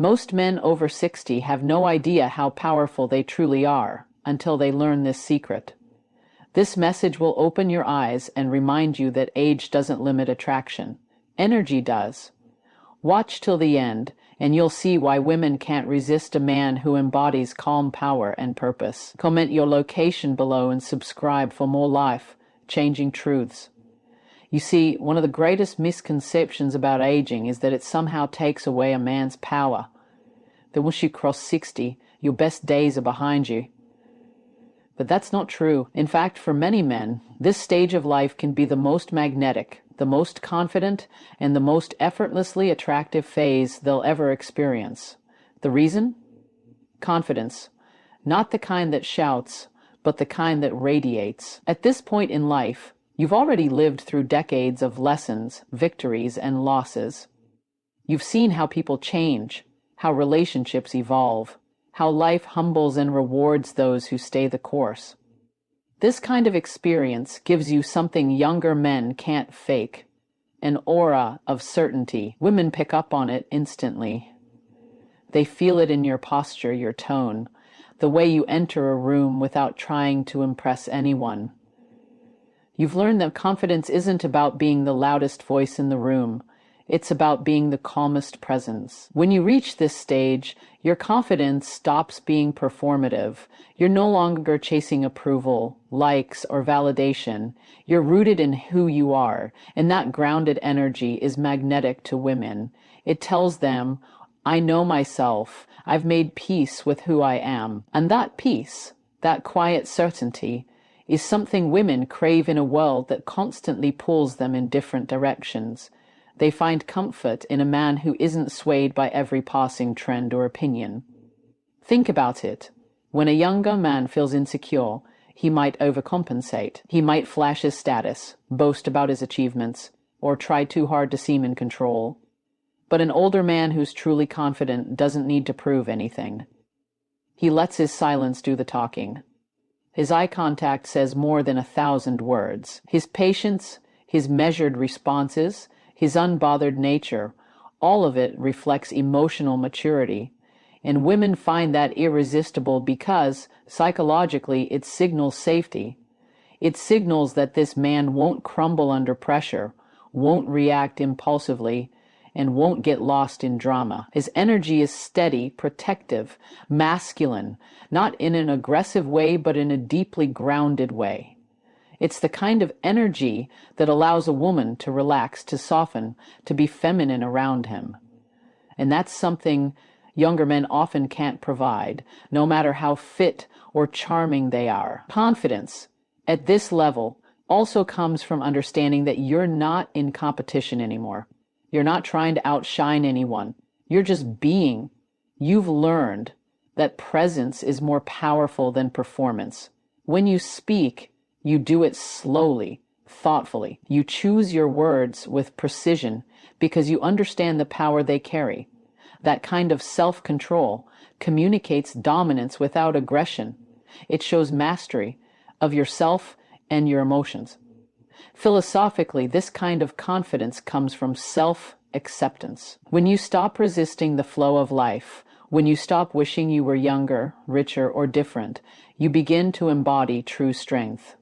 Most men over 60 have no idea how powerful they truly are until they learn this secret. This message will open your eyes and remind you that age doesn't limit attraction. Energy does. Watch till the end, and you'll see why women can't resist a man who embodies calm power and purpose. Comment your location below and subscribe for more life-changing truths. You see, one of the greatest misconceptions about aging is that it somehow takes away a man's power. That once you cross 60, your best days are behind you. But that's not true. In fact, for many men, this stage of life can be the most magnetic, the most confident, and the most effortlessly attractive phase they'll ever experience. The reason? Confidence. Not the kind that shouts, but the kind that radiates. At this point in life, you've already lived through decades of lessons, victories, and losses. You've seen how people change, how relationships evolve, how life humbles and rewards those who stay the course. This kind of experience gives you something younger men can't fake, an aura of certainty. Women pick up on it instantly. They feel it in your posture, your tone, the way you enter a room without trying to impress anyone. You've learned that confidence isn't about being the loudest voice in the room. It's about being the calmest presence. When you reach this stage, your confidence stops being performative. You're no longer chasing approval, likes, or validation. You're rooted in who you are, and that grounded energy is magnetic to women. It tells them, I know myself. I've made peace with who I am. And that peace, that quiet certainty, is something women crave in a world that constantly pulls them in different directions. They find comfort in a man who isn't swayed by every passing trend or opinion. Think about it. When a younger man feels insecure, he might overcompensate. He might flash his status, boast about his achievements, or try too hard to seem in control. But an older man who's truly confident doesn't need to prove anything. He lets his silence do the talking. His eye contact says more than 1,000 words. His patience, his measured responses, his unbothered nature, all of it reflects emotional maturity. And women find that irresistible because, psychologically, it signals safety. It signals that this man won't crumble under pressure, won't react impulsively, and won't get lost in drama. His energy is steady, protective, masculine, not in an aggressive way, but in a deeply grounded way. It's the kind of energy that allows a woman to relax, to soften, to be feminine around him. And that's something younger men often can't provide, no matter how fit or charming they are. Confidence, at this level, also comes from understanding that you're not in competition anymore. You're not trying to outshine anyone. You're just being. You've learned that presence is more powerful than performance. When you speak, you do it slowly, thoughtfully. You choose your words with precision because you understand the power they carry. That kind of self-control communicates dominance without aggression. It shows mastery of yourself and your emotions. Philosophically, this kind of confidence comes from self-acceptance. When you stop resisting the flow of life, when you stop wishing you were younger, richer, or different, you begin to embody true strength.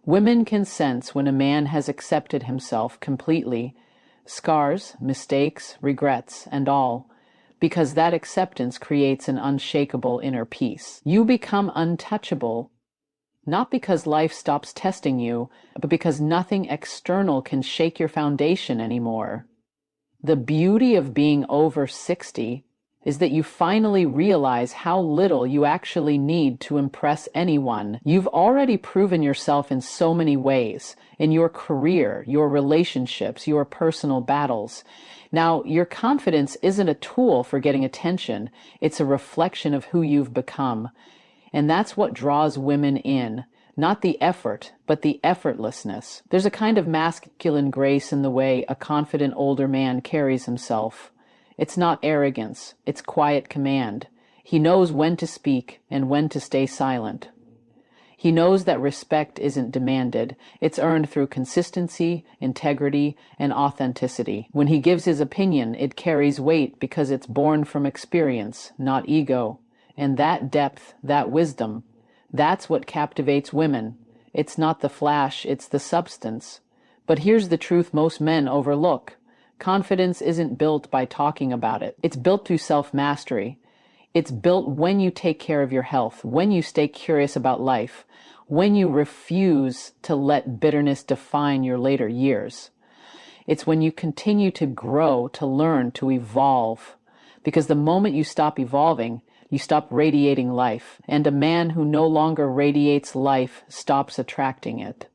Women can sense when a man has accepted himself completely, scars, mistakes, regrets, and all, because that acceptance creates an unshakable inner peace. You become untouchable, not because life stops testing you, but because nothing external can shake your foundation anymore. The beauty of being over 60 is that you finally realize how little you actually need to impress anyone. You've already proven yourself in so many ways, in your career, your relationships, your personal battles. Now, your confidence isn't a tool for getting attention. It's a reflection of who you've become. And that's what draws women in. Not the effort, but the effortlessness. There's a kind of masculine grace in the way a confident older man carries himself. It's not arrogance, it's quiet command. He knows when to speak and when to stay silent. He knows that respect isn't demanded. It's earned through consistency, integrity, and authenticity. When he gives his opinion, it carries weight because it's born from experience, not ego. And that depth, that wisdom, that's what captivates women. It's not the flash, it's the substance. But here's the truth most men overlook. Confidence isn't built by talking about it. It's built through self-mastery. It's built when you take care of your health, when you stay curious about life, when you refuse to let bitterness define your later years. It's when you continue to grow, to learn, to evolve. Because the moment you stop evolving, you stop radiating life. And a man who no longer radiates life stops attracting it.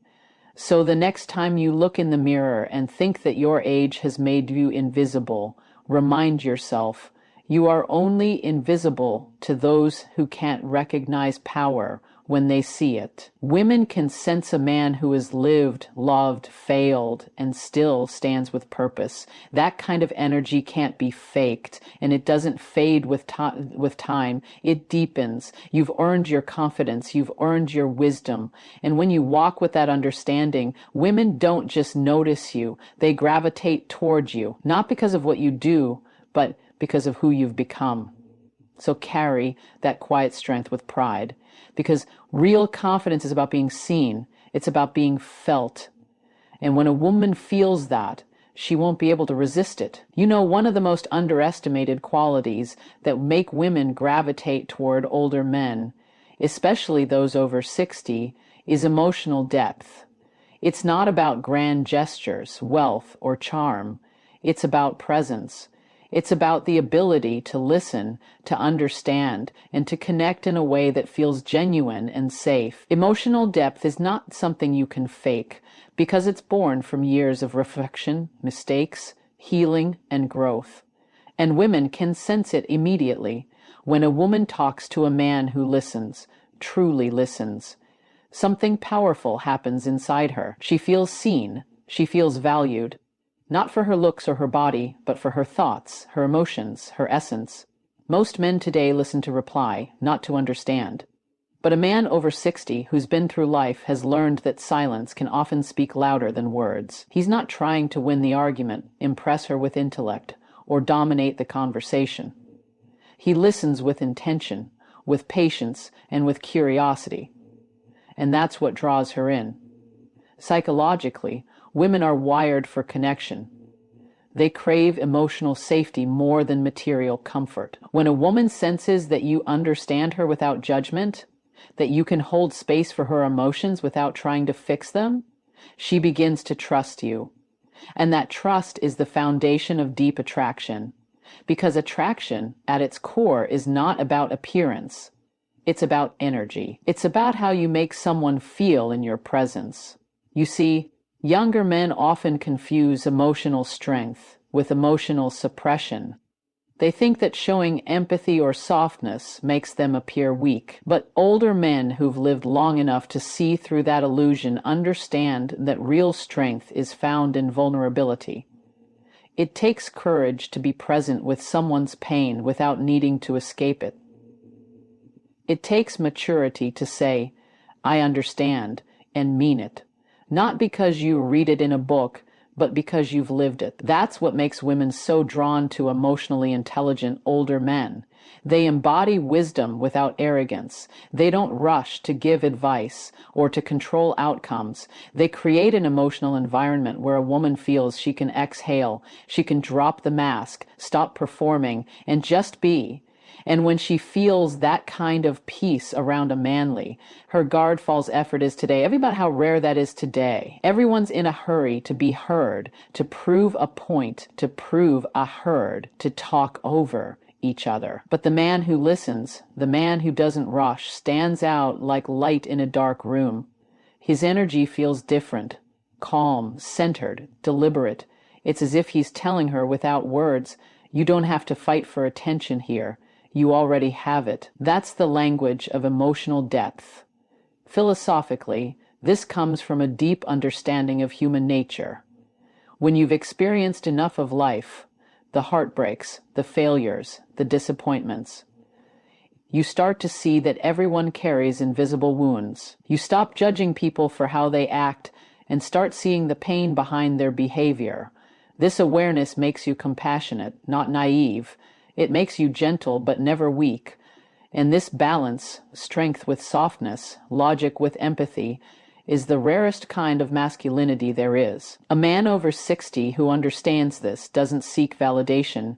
So the next time you look in the mirror and think that your age has made you invisible, remind yourself, you are only invisible to those who can't recognize power when they see it. Women can sense a man who has lived, loved, failed, and still stands with purpose. That kind of energy can't be faked, and it doesn't fade with time. It deepens. You've earned your confidence. You've earned your wisdom. And when you walk with that understanding, women don't just notice you. They gravitate towards you, not because of what you do, but because of who you've become. So carry that quiet strength with pride, because real confidence is about being seen. It's about being felt. And when a woman feels that, she won't be able to resist it. You know, one of the most underestimated qualities that make women gravitate toward older men, especially those over 60, is emotional depth. It's not about grand gestures, wealth, or charm. It's about presence. It's about the ability to listen, to understand, and to connect in a way that feels genuine and safe. Emotional depth is not something you can fake, because it's born from years of reflection, mistakes, healing, and growth. And women can sense it immediately when a woman talks to a man who listens, truly listens. Something powerful happens inside her. She feels seen. She feels valued. Not for her looks or her body, but for her thoughts, her emotions, her essence. Most men today listen to reply, not to understand. But a man over 60 who's been through life has learned that silence can often speak louder than words. He's not trying to win the argument, impress her with intellect, or dominate the conversation. He listens with intention, with patience, and with curiosity. And that's what draws her in. Psychologically, women are wired for connection. They crave emotional safety more than material comfort. When a woman senses that you understand her without judgment, that you can hold space for her emotions without trying to fix them, she begins to trust you. And that trust is the foundation of deep attraction. Because attraction, at its core, is not about appearance. It's about energy. It's about how you make someone feel in your presence. You see, younger men often confuse emotional strength with emotional suppression. They think that showing empathy or softness makes them appear weak. But older men who've lived long enough to see through that illusion understand that real strength is found in vulnerability. It takes courage to be present with someone's pain without needing to escape it. It takes maturity to say, "I understand," and mean it. Not because you read it in a book, but because you've lived it. That's what makes women so drawn to emotionally intelligent older men. They embody wisdom without arrogance. They don't rush to give advice or to control outcomes. They create an emotional environment where a woman feels she can exhale, she can drop the mask, stop performing, and just be. And when she feels that kind of peace around a manly, her guard falls effort is today. Every about how rare that is today. Everyone's in a hurry to be heard, to prove a point, to prove a herd, to talk over each other. But the man who listens, the man who doesn't rush, stands out like light in a dark room. His energy feels different, calm, centered, deliberate. It's as if he's telling her without words, "You don't have to fight for attention here. You already have it." That's the language of emotional depth. Philosophically, this comes from a deep understanding of human nature. When you've experienced enough of life, the heartbreaks, the failures, the disappointments, You start to see that everyone carries invisible wounds. You stop judging people for how they act and start seeing the pain behind their behavior. This awareness makes you compassionate, not naive. It makes you gentle but never weak. And this balance, strength with softness, logic with empathy, is the rarest kind of masculinity there is. A man over 60 who understands this doesn't seek validation.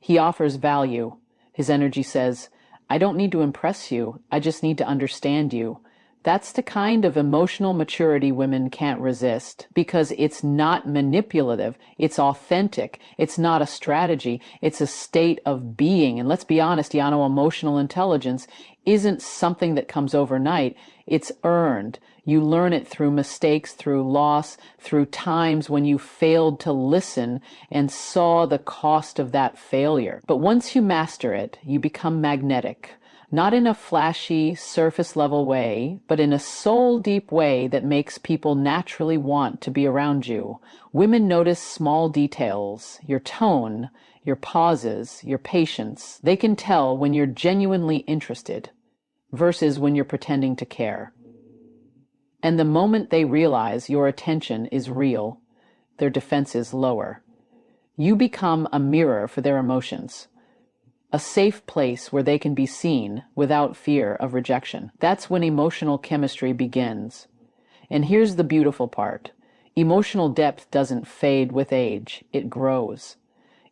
He offers value. His energy says, I don't need to impress you, I just need to understand you. That's the kind of emotional maturity women can't resist, because it's not manipulative, it's authentic, it's not a strategy, it's a state of being. And let's be honest, emotional intelligence isn't something that comes overnight, it's earned. You learn it through mistakes, through loss, through times when you failed to listen and saw the cost of that failure. But once you master it, you become magnetic. Not in a flashy, surface-level way, but in a soul-deep way that makes people naturally want to be around you. Women notice small details, your tone, your pauses, your patience. They can tell when you're genuinely interested versus when you're pretending to care. And the moment they realize your attention is real, their defenses lower. You become a mirror for their emotions. A safe place where they can be seen without fear of rejection. That's when emotional chemistry begins. And here's the beautiful part. Emotional depth doesn't fade with age, it grows.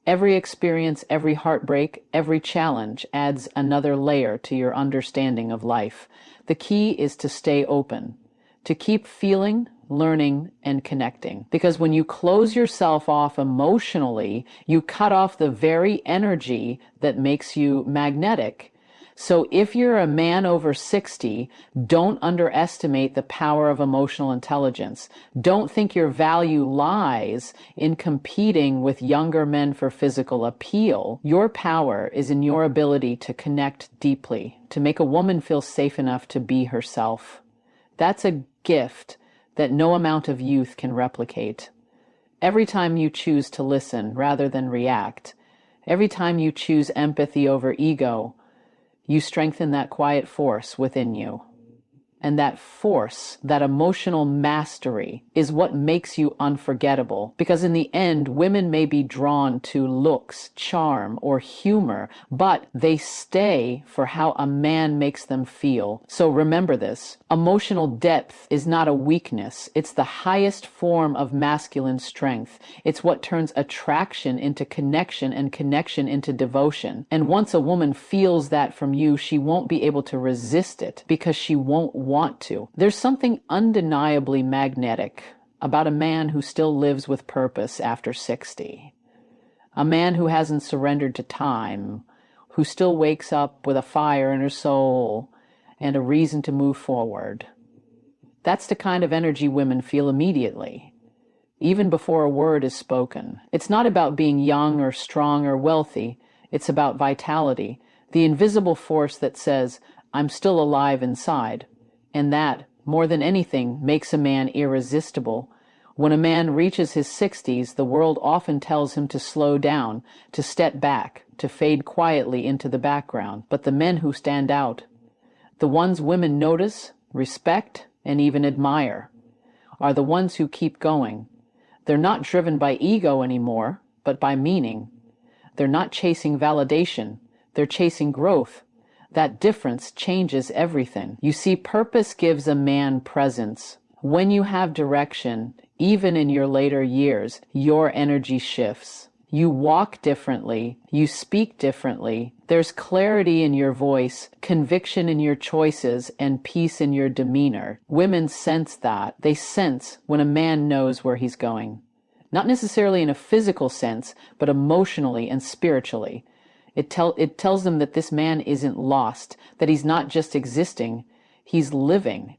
Every experience, every heartbreak, every challenge adds another layer to your understanding of life. The key is to stay open, to keep feeling, learning, and connecting. Because when you close yourself off emotionally, you cut off the very energy that makes you magnetic. So if you're a man over 60, don't underestimate the power of emotional intelligence. Don't think your value lies in competing with younger men for physical appeal. Your power is in your ability to connect deeply, to make a woman feel safe enough to be herself. That's a gift that no amount of youth can replicate. Every time you choose to listen rather than react, every time you choose empathy over ego, you strengthen that quiet force within you. And that force, that emotional mastery, is what makes you unforgettable. Because in the end, women may be drawn to looks, charm, or humor, but they stay for how a man makes them feel. So remember this. Emotional depth is not a weakness. It's the highest form of masculine strength. It's what turns attraction into connection and connection into devotion. And once a woman feels that from you, she won't be able to resist it because she won't want to. There's something undeniably magnetic about a man who still lives with purpose after 60. A man who hasn't surrendered to time, who still wakes up with a fire in her soul and a reason to move forward. That's the kind of energy women feel immediately, even before a word is spoken. It's not about being young or strong or wealthy. It's about vitality, the invisible force that says, I'm still alive inside. And that, more than anything, makes a man irresistible. When a man reaches his 60s, the world often tells him to slow down, to step back, to fade quietly into the background. But the men who stand out, the ones women notice, respect, and even admire, are the ones who keep going. They're not driven by ego anymore, but by meaning. They're not chasing validation, they're chasing growth. That difference changes everything. You see, purpose gives a man presence. When you have direction, even in your later years, your energy shifts. You walk differently, you speak differently. There's clarity in your voice, conviction in your choices, and peace in your demeanor. Women sense that. They sense when a man knows where he's going. Not necessarily in a physical sense, but emotionally and spiritually. It tells them that this man isn't lost, that he's not just existing, he's living.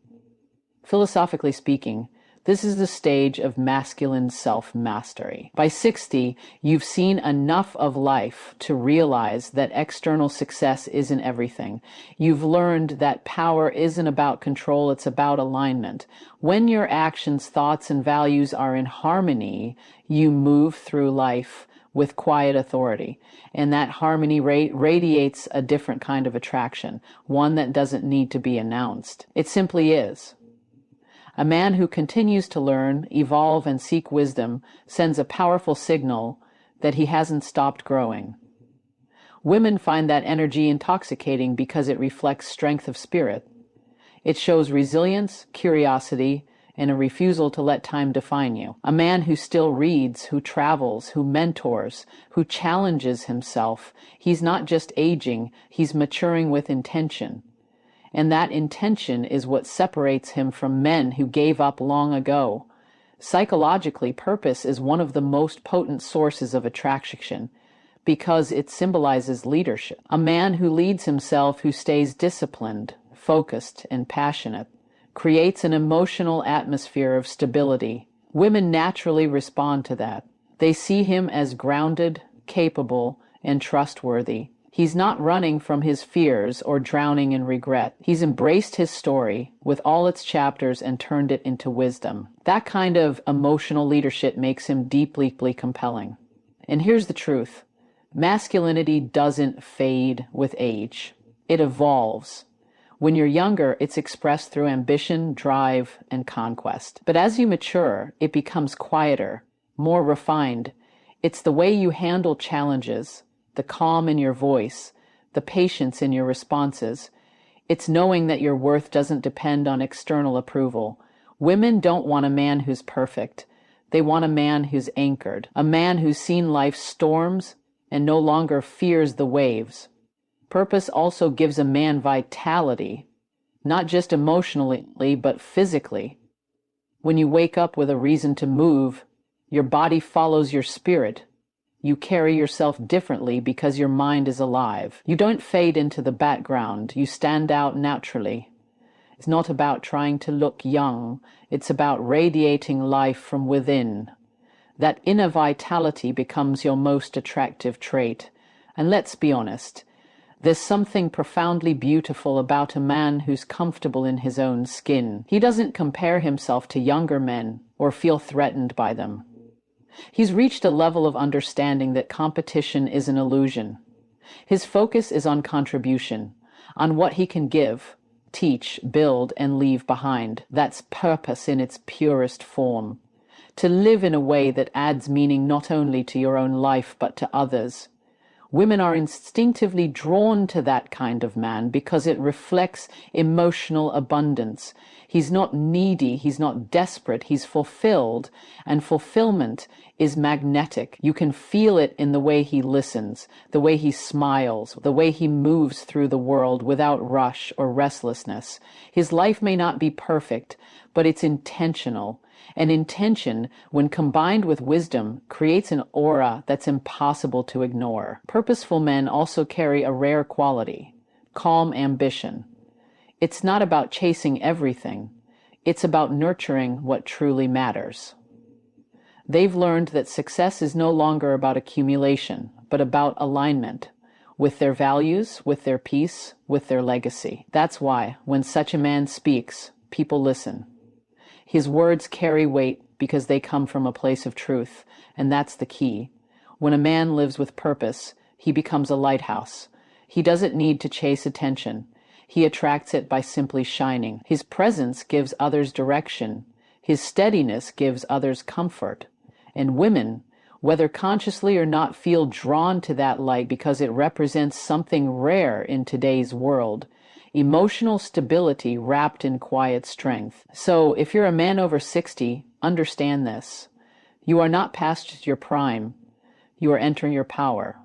Philosophically speaking, this is the stage of masculine self-mastery. By 60, you've seen enough of life to realize that external success isn't everything. You've learned that power isn't about control, it's about alignment. When your actions, thoughts, and values are in harmony, you move through life with quiet authority. And that harmony radiates a different kind of attraction, one that doesn't need to be announced. It simply is. A man who continues to learn, evolve, and seek wisdom sends a powerful signal that he hasn't stopped growing. Women find that energy intoxicating because it reflects strength of spirit. It shows resilience, curiosity, and a refusal to let time define you. A man who still reads, who travels, who mentors, who challenges himself, he's not just aging, he's maturing with intention. And that intention is what separates him from men who gave up long ago. Psychologically, purpose is one of the most potent sources of attraction because it symbolizes leadership. A man who leads himself, who stays disciplined, focused, and passionate, creates an emotional atmosphere of stability. Women naturally respond to that. They see him as grounded, capable, and trustworthy. He's not running from his fears or drowning in regret. He's embraced his story with all its chapters and turned it into wisdom. That kind of emotional leadership makes him deeply compelling. And here's the truth. Masculinity doesn't fade with age. It evolves. When you're younger, it's expressed through ambition, drive, and conquest. But as you mature, it becomes quieter, more refined. It's the way you handle challenges, the calm in your voice, the patience in your responses. It's knowing that your worth doesn't depend on external approval. Women don't want a man who's perfect. They want a man who's anchored, a man who's seen life's storms and no longer fears the waves. Purpose also gives a man vitality, not just emotionally, but physically. When you wake up with a reason to move, your body follows your spirit. You carry yourself differently because your mind is alive. You don't fade into the background. You stand out naturally. It's not about trying to look young. It's about radiating life from within. That inner vitality becomes your most attractive trait. And let's be honest, there's something profoundly beautiful about a man who's comfortable in his own skin. He doesn't compare himself to younger men or feel threatened by them. He's reached a level of understanding that competition is an illusion. His focus is on contribution, on what he can give, teach, build, and leave behind. That's purpose in its purest form. To live in a way that adds meaning not only to your own life but to others. Women are instinctively drawn to that kind of man because it reflects emotional abundance. He's not needy, he's not desperate, he's fulfilled, and fulfillment is magnetic. You can feel it in the way he listens, the way he smiles, the way he moves through the world without rush or restlessness. His life may not be perfect, but it's intentional. And intention, when combined with wisdom, creates an aura that's impossible to ignore. Purposeful men also carry a rare quality, calm ambition. It's not about chasing everything. It's about nurturing what truly matters. They've learned that success is no longer about accumulation, but about alignment with their values, with their peace, with their legacy. That's why, when such a man speaks, people listen. His words carry weight because they come from a place of truth, and that's the key. When a man lives with purpose, he becomes a lighthouse. He doesn't need to chase attention. He attracts it by simply shining. His presence gives others direction. His steadiness gives others comfort. And women, whether consciously or not, feel drawn to that light because it represents something rare in today's world. Emotional stability wrapped in quiet strength. So if you're a man over 60, understand this. You are not past your prime. You are entering your power.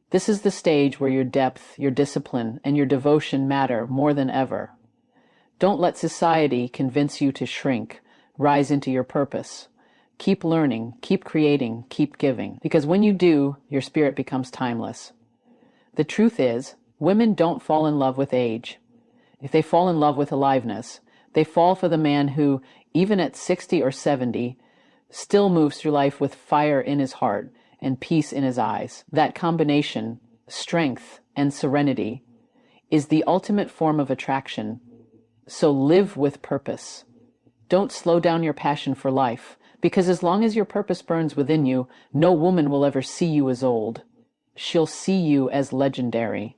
This is the stage where your depth, your discipline, and your devotion matter more than ever. Don't let society convince you to shrink. Rise into your purpose. Keep learning, keep creating, keep giving. Because when you do, your spirit becomes timeless. The truth is, women don't fall in love with age. If they fall in love with aliveness, they fall for the man who, even at 60 or 70, still moves through life with fire in his heart and peace in his eyes. That combination, strength and serenity, is the ultimate form of attraction. So live with purpose. Don't slow down your passion for life. Because as long as your purpose burns within you, no woman will ever see you as old. She'll see you as legendary.